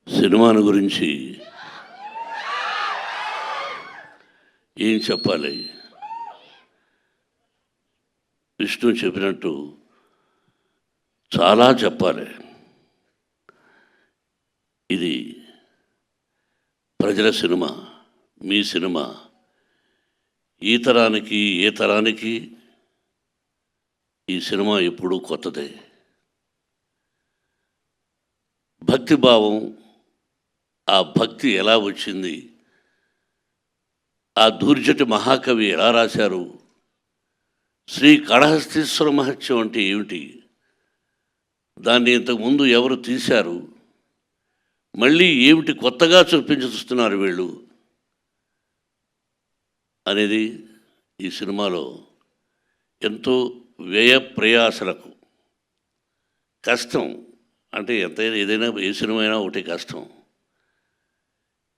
సినిమాను గురించి ఏం చెప్పాలి? విష్ణు చెప్పినట్టు చాలా చెప్పాలి. ఇది ప్రజల సినిమా, మీ సినిమా. ఈ తరానికి ఏ తరానికి ఈ సినిమా ఎప్పుడూ కొత్తదే. భక్తిభావం, ఆ భక్తి ఎలా వచ్చింది, ఆ దూర్జటి మహాకవి ఎలా రాశారు, శ్రీ కాళహస్తీశ్వర మహత్యం అంటే ఏమిటి, దాన్ని ఇంతకుముందు ఎవరు తీశారు, మళ్ళీ ఏమిటి కొత్తగా చూస్తున్నారు వీళ్ళు అనేది ఈ సినిమాలో ఎంతో వ్యయ ప్రయాసలకు కష్టం. అంటే ఎంతైనా ఏదైనా ఏ సినిమా అయినా ఒకటి కష్టం.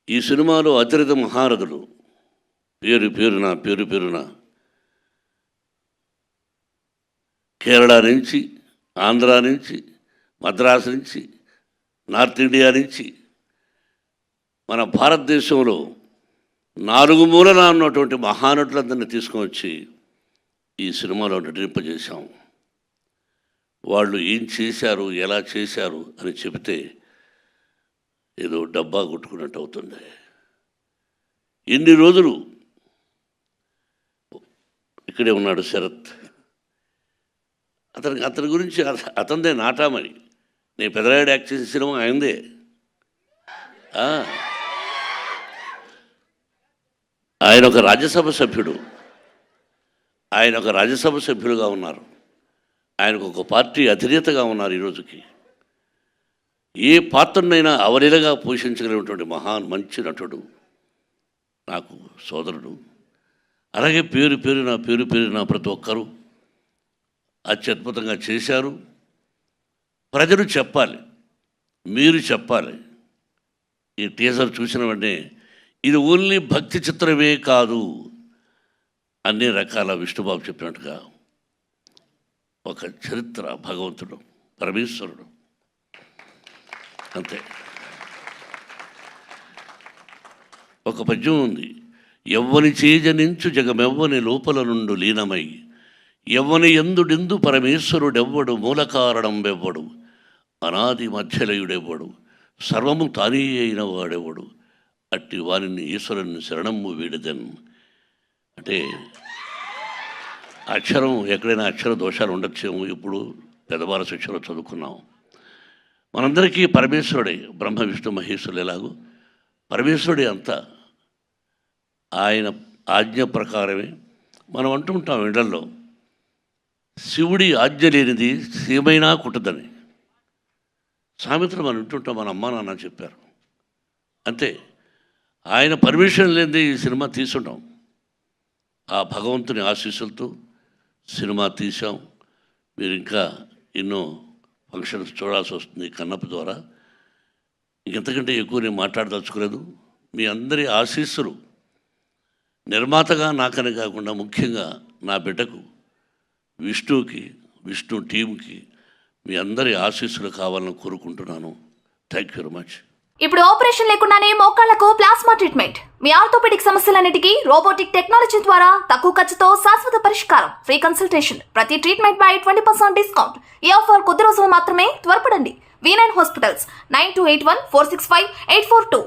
ఈ సినిమాలో అతిరథ మహారథులు పేరు పేరున కేరళ నుంచి, ఆంధ్ర నుంచి, మద్రాసు నుంచి, నార్త్ ఇండియా నుంచి, మన భారతదేశంలో 4 మూలలా ఉన్నటువంటి మహానటులందరినీ తీసుకొని ఈ సినిమాలో నటింపజేశాం. వాళ్ళు ఏం చేశారు, ఎలా చేశారు అని చెబితే ఏదో డబ్బా కొట్టుకున్నట్టు అవుతుంది. ఎన్ని రోజులు ఇక్కడే ఉన్నాడు శరత్. అతని గురించి అతనిదే నాటామని. నేను పెదరాయుడు యాక్ట్ చేసిన సినిమా ఆయనదే. ఆయన ఒక రాజ్యసభ సభ్యుడుగా ఉన్నారు. ఆయనకు ఒక పార్టీ అధినేతగా ఉన్నారు. ఈరోజుకి ఏ పాత్రనైనా అవలీలగా పోషించగలిగినటువంటి మంచి నటుడు, నాకు సోదరుడు. అలాగే పేరున ప్రతి ఒక్కరూ అత్యద్భుతంగా చేశారు. ప్రజలు చెప్పాలి, మీరు చెప్పాలి. ఈ టీజర్ చూసిన వెంటనే ఇది ఓన్లీ భక్తి చిత్రమే కాదు, అన్ని రకాల విష్ణుబాబు చెప్పినట్టుగా ఒక చరిత్ర, భగవంతుడు, పరమేశ్వరుడు, అంతే. ఒక పద్యం ఉంది, ఎవ్వని చేజనించు జగమెవ్వని లోపల నుండు లీనమై ఎవ్వని ఎందుడెందు పరమేశ్వరుడెవ్వడు మూల కారణం వెవ్వడు అనాది మధ్యలయుడెవ్వడు సర్వము తానే అయిన వాడెవ్వడు అట్టి వారిని ఈశ్వరుని శరణము వీడదన్. అంటే అక్షరం ఎక్కడైనా అక్షర దోషాలు ఉండొచ్చేమో. ఇప్పుడు పెద్దవాళ్ళ శిక్షలో చదువుకున్నాం. మనందరికీ పరమేశ్వరుడే, బ్రహ్మ విష్ణు మహేశ్వరులు ఎలాగో పరమేశ్వరుడే అంతా. ఆయన ఆజ్ఞ ప్రకారమే మనం అంటుంటాం ఇళ్లలో, శివుడి ఆజ్ఞ లేనిది సీమైనా కుట్టదని. సామెతలు మనం వింటుంటాం, మన అమ్మ నాన్న చెప్పారు. అంతే, ఆయన పర్మిషన్ లేనిది ఈ సినిమా తీసుంటాం. ఆ భగవంతుని ఆశీస్సులతో సినిమా తీసాం. మీరు ఇంకా ఎన్నో ఫంక్షన్స్ చూడాల్సి వస్తుంది కన్నప్ప ద్వారా. ఇంకెంతకంటే ఎక్కువ నేను మాట్లాడదలుచుకోలేదు. మీ అందరి ఆశీస్సులు నిర్మాతగా నాకని కాకుండా ముఖ్యంగా నా బిడ్డకు విష్ణుకి, విష్ణు టీంకి మీ అందరి ఆశీస్సులు కావాలని కోరుకుంటున్నాను. Thank you very much. ఇప్పుడు ఆపరేషన్ లేకుండానే మోకాళ్లకు ప్లాస్మా ట్రీట్మెంట్. మీ ఆర్థోపెడిక్ సమస్యలన్నిటికీ రోబోటిక్ టెక్నాలజీ ద్వారా తక్కువ ఖర్చుతో శాశ్వత పరిష్కారం. Free consultation. ప్రతి ట్రీట్మెంట్ పై 20% డిస్కౌంట్. ఈ ఆఫర్ కొద్ది రోజులు మాత్రమే. త్వరపడండి. V9 hospitals 9281465842.